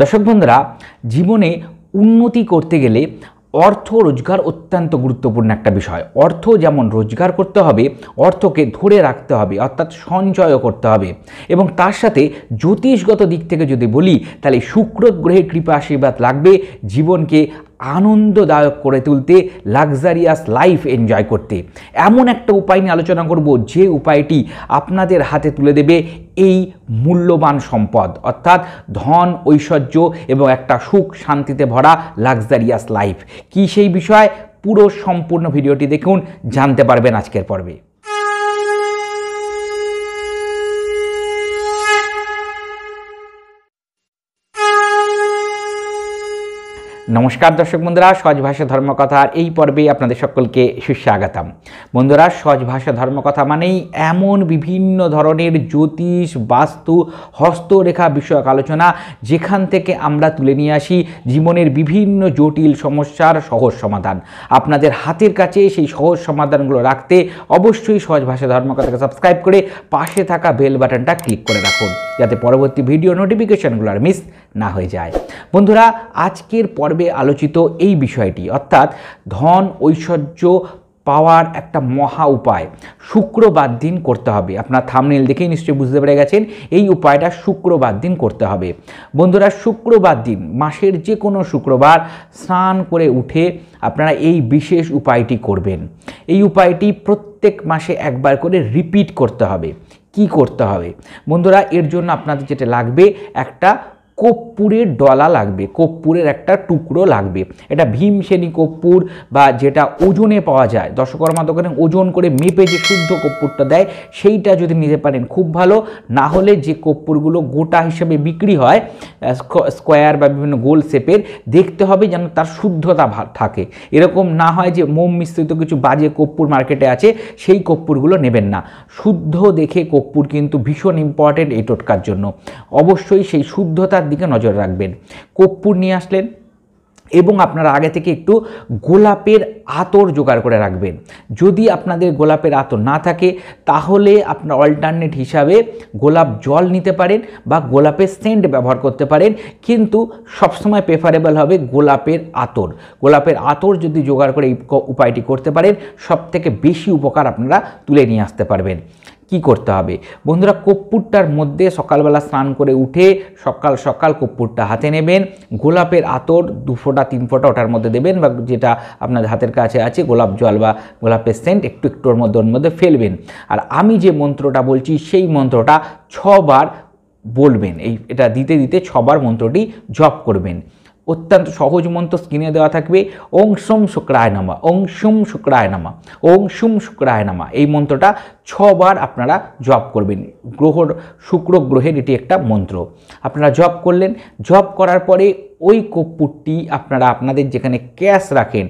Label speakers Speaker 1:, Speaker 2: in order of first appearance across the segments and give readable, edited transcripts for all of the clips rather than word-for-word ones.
Speaker 1: দর্শক বন্ধুরা, জীবনে উন্নতি করতে গেলে অর্থ রোজগার অত্যন্ত গুরুত্বপূর্ণ একটা বিষয়। অর্থ যেমন রোজগার করতে হবে, অর্থকে ধরে রাখতে হবে, অর্থাৎ সঞ্চয়ও করতে হবে। এবং তার সাথে জ্যোতিষগত দিক থেকে যদি বলি, তাহলে শুক্র গ্রহের কৃপা আশীর্বাদ লাগবে জীবনকে আনন্দদায়ক করে তুলতে, লাক্সারিয়াস লাইফ এনজয় করতে। এমন একটা উপায় নিয়ে আলোচনা করব যে উপায়টি আপনাদের হাতে তুলে দেবে এই মূল্যবান সম্পদ, অর্থাৎ ধন, ঐশ্বর্য এবং একটা সুখ শান্তিতে ভরা লাক্সারিয়াস লাইফ। কি সেই বিষয়? পুরো সম্পূর্ণ ভিডিওটি দেখুন, জানতে পারবেন আজকের পর্বে। নমস্কার দর্শক বন্ধুরা, সহজ ভাষা ধর্মকথার এই পর্বে আপনাদের সকলকে সুস্বাগতম। বন্ধুরা, সহজ ভাষা ধর্মকথা মানেই এমন বিভিন্ন ধরনের জ্যোতিষ, বাস্তু, হস্তরেখা বিষয়ক আলোচনা, যেখান থেকে আমরা তুলে নিয়ে আসি জীবনের বিভিন্ন জটিল সমস্যার সহজ সমাধান। আপনাদের হাতের কাছে সেই সহজ সমাধানগুলো রাখতে অবশ্যই সহজ ভাষা ধর্মকথাকে সাবস্ক্রাইব করে পাশে থাকা বেল বাটনটা ক্লিক করে রাখুন, যাতে পরবর্তী ভিডিও নোটিফিকেশনগুলো আর মিস না হয়ে যায়। বন্ধুরা, আজকের পর্বে আলোচিত এই বিষয়টি, অর্থাৎ ধন ঐশ্বর্য পাওয়ার একটা মহা উপায় শুক্রবার দিন করতে হবে। আপনার থাম্বনেল দেখেই নিশ্চয়ই বুঝতে পেরে গেছেন এই উপায়টা শুক্রবার দিন করতে হবে। বন্ধুরা, শুক্রবার দিন, মাসের যে কোনো শুক্রবার স্নান করে উঠে আপনারা এই বিশেষ উপায়টি করবেন। এই উপায়টি প্রত্যেক মাসে একবার করে রিপিট করতে হবে। কি করতে হবে বন্ধুরা? এর জন্য আপনাদের যেটা লাগবে, একটা কর্পূরের ডলা লাগবে, কর্পূরের একটা টুকরো লাগবে। এটা ভীমসেনী কর্পূর বা যেটা ওজনে পাওয়া যায়, দশকর্মা দোকানে ওজন করে মেপে যে শুদ্ধ কর্পূরটা দেয়, সেইটা যদি নিতে পারেন খুব ভালো। না হলে যে কর্পূরগুলো গোটা হিসেবে বিক্রি হয়, স্কোয়ার বা বিভিন্ন গোল শেপের, দেখতে হবে যেন তার শুদ্ধতা থাকে। এরকম না হয় যে মোম মিশ্রিত কিছু বাজে কর্পূর মার্কেটে আছে, সেই কর্পূরগুলো নেবেন না। শুদ্ধ দেখে কর্পূর কিন্তু ভীষণ ইম্পর্টেন্ট এই টোটকার জন্য। অবশ্যই সেই শুদ্ধতার দিকে নজর রাখবেন। কর্পূর নিয়ে আসলেন এবং আপনারা আগে থেকে একটু গোলাপের আতর জোগাড় করে রাখবেন। যদি আপনাদের গোলাপের আতর না থাকে, তাহলে আপনার অল্টারনেট হিসাবে গোলাপ জল নিতে পারেন বা গোলাপের সেন্ট ব্যবহার করতে পারেন, কিন্তু সবসময় প্রেফারেবল হবে গোলাপের আতর। গোলাপের আতর যদি জোগাড় করে এই উপায়টি করতে পারেন, সবথেকে বেশি উপকার আপনারা তুলে নিয়ে আসতে পারবেন। কি করতে হবে বন্ধুরা? কর্পূরটার মধ্যে সকালবেলা স্নান করে উঠে সকাল সকাল কর্পূরটা হাতে নেবেন, গোলাপের আতর 2 ফোঁটা 3 ফোঁটা ওটার মধ্যে দেবেন, বা যেটা আপনাদের হাতের কাছে আছে গোলাপ জল বা গোলাপের সেন্ট একটু ওর মধ্যে ফেলবেন। আর আমি যে মন্ত্রটা বলছি সেই মন্ত্রটা 6 বার বলবেন। এটা দিতে দিতে 6 বার মন্ত্রটি জপ করবেন। অত্যন্ত সহজ মন্ত্র স্ক্রিনে দেওয়া থাকবে। ওং শুম শুক্রায় নমঃ, ওং শুম শুক্রায় নমঃ, ওং শুম শুক্রায় নমঃ। এই মন্ত্রটা 6 বার আপনারা জপ করবেন। শুক্র গ্রহের এটি একটা মন্ত্র। আপনারা জপ করলেন। জপ করার পরে ওই কর্পূরটি আপনারা আপনাদের যেখানে ক্যাশ রাখেন,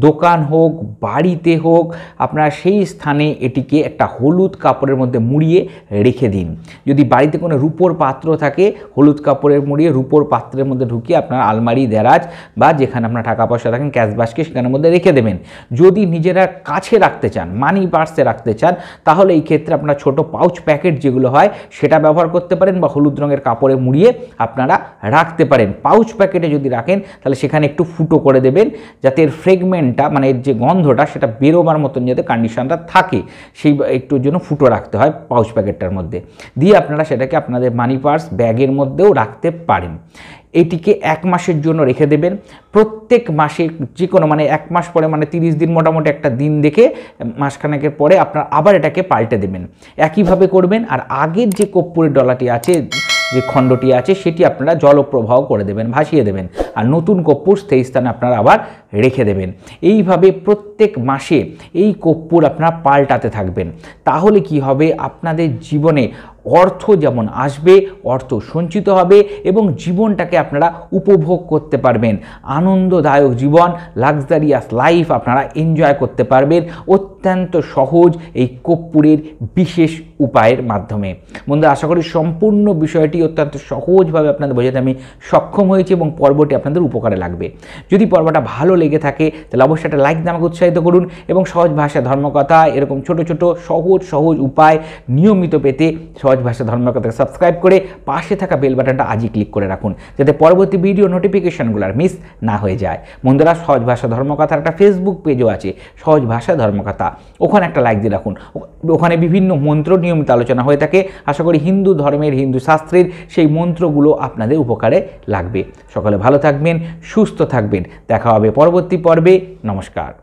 Speaker 1: দোকান হোক বাড়িতে হোক, আপনারা সেই স্থানে এটিকে একটা হলুদ কাপড়ের মধ্যে মুড়িয়ে রেখে দিন। যদি বাড়িতে কোনো রূপোর পাত্র থাকে, হলুদ কাপড়ের মুড়িয়ে রূপোর পাত্রের মধ্যে ঢুকিয়ে আপনার আলমারি, দেরাজ বা যেখানে আপনার টাকা পয়সা রাখেন, ক্যাশ বাস্কে, সেখানের মধ্যে রেখে দেবেন। যদি নিজেরা কাছে রাখতে চান, মানি পার্সে রাখতে চান, তাহলে এই ক্ষেত্রে আপনার ছোট পাউচ প্যাকেট যেগুলো হয় সেটা ব্যবহার করতে পারেন, বা হলুদ রঙের কাপড়ে মুড়িয়ে আপনারা রাখতে পারেন। পাউচ প্যাকেটে যদি রাখেন, তাহলে সেখানে একটু ফুটো করে দেবেন, যাতে এর ফ্রেগমেন্টটা, মানে এর যে গন্ধটা, সেটা বেরোবার মতন যাতে কন্ডিশনটা থাকে, সেই একটুর জন্য ফুটো রাখতে হয় পাউচ প্যাকেটটার মধ্যে। দিয়ে আপনারা সেটাকে আপনাদের মানি পার্স, ব্যাগের মধ্যেও রাখতে পারেন। এটিকে 1 মাসের জন্য রেখে দেবেন। প্রত্যেক মাসে যে কোনো, মানে 1 মাস পরে, মানে 30 দিন মোটামুটি একটা দিন দেখে, মাসখানেকের পরে আপনারা আবার এটাকে পাল্টে দেবেন। একইভাবে করবেন। আর আগের যে কর্পূরের ডলাটি আছে, যে খণ্ডটি আছে, সেটি আপনারা জলপ্রবাহ করে দেবেন, ভাসিয়ে দেবেন। আর নতুন কর্পূর সেই স্থানে আপনারা আবার রেখে দেবেন। এইভাবে প্রত্যেক মাসে এই কর্পূর আপনারা পাল্টাতে থাকবেন। তাহলে কি হবে? আপনাদের জীবনে অর্থ যেমন আসবে, অর্থ সঞ্চিত হবে এবং জীবনটাকে আপনারা উপভোগ করতে পারবেন। আনন্দদায়ক জীবন, লাক্সারিয়াস লাইফ আপনারা এনজয় করতে পারবেন অত্যন্ত সহজ এই কর্পূরের বিশেষ উপায়ের মাধ্যমে। বন্ধুরা, আশা করি সম্পূর্ণ বিষয়টি অত্যন্ত সহজভাবে আপনাদের বোঝাতে আমি সক্ষম হয়েছি এবং পর্বটি আপনাদের উপকারে লাগবে। যদি পর্বটা ভালো লেগে থাকে, তাহলে অবশ্যই একটা লাইক দিয়ে আমাকে উৎসাহিত করুন এবং সহজ ভাষা ধর্মকথা এরকম ছোট ছোট সহজ উপায় নিয়মিত পেতে সহজ সহজ ভাষা ধর্মকথাকে সাবস্ক্রাইব করে পাশে থাকা বেল বাটনটা আজই ক্লিক করে রাখুন, যাতে পরবর্তী ভিডিও নোটিফিকেশনগুলো আর মিস না হয়ে যায়। বন্ধুরা, সহজ ভাষা ধর্মকথার একটা ফেসবুক পেজও আছে, সহজ ভাষা ধর্মকথা, ওখানে একটা লাইক দিয়ে রাখুন। ওখানে বিভিন্ন মন্ত্র নিয়মিত আলোচনা হয়ে থাকে। আশা করি হিন্দু ধর্মের, হিন্দু শাস্ত্রের সেই মন্ত্রগুলো আপনাদের উপকারে লাগবে। সকলে ভালো থাকবেন, সুস্থ থাকবেন। দেখা হবে পরবর্তী পর্বে। নমস্কার।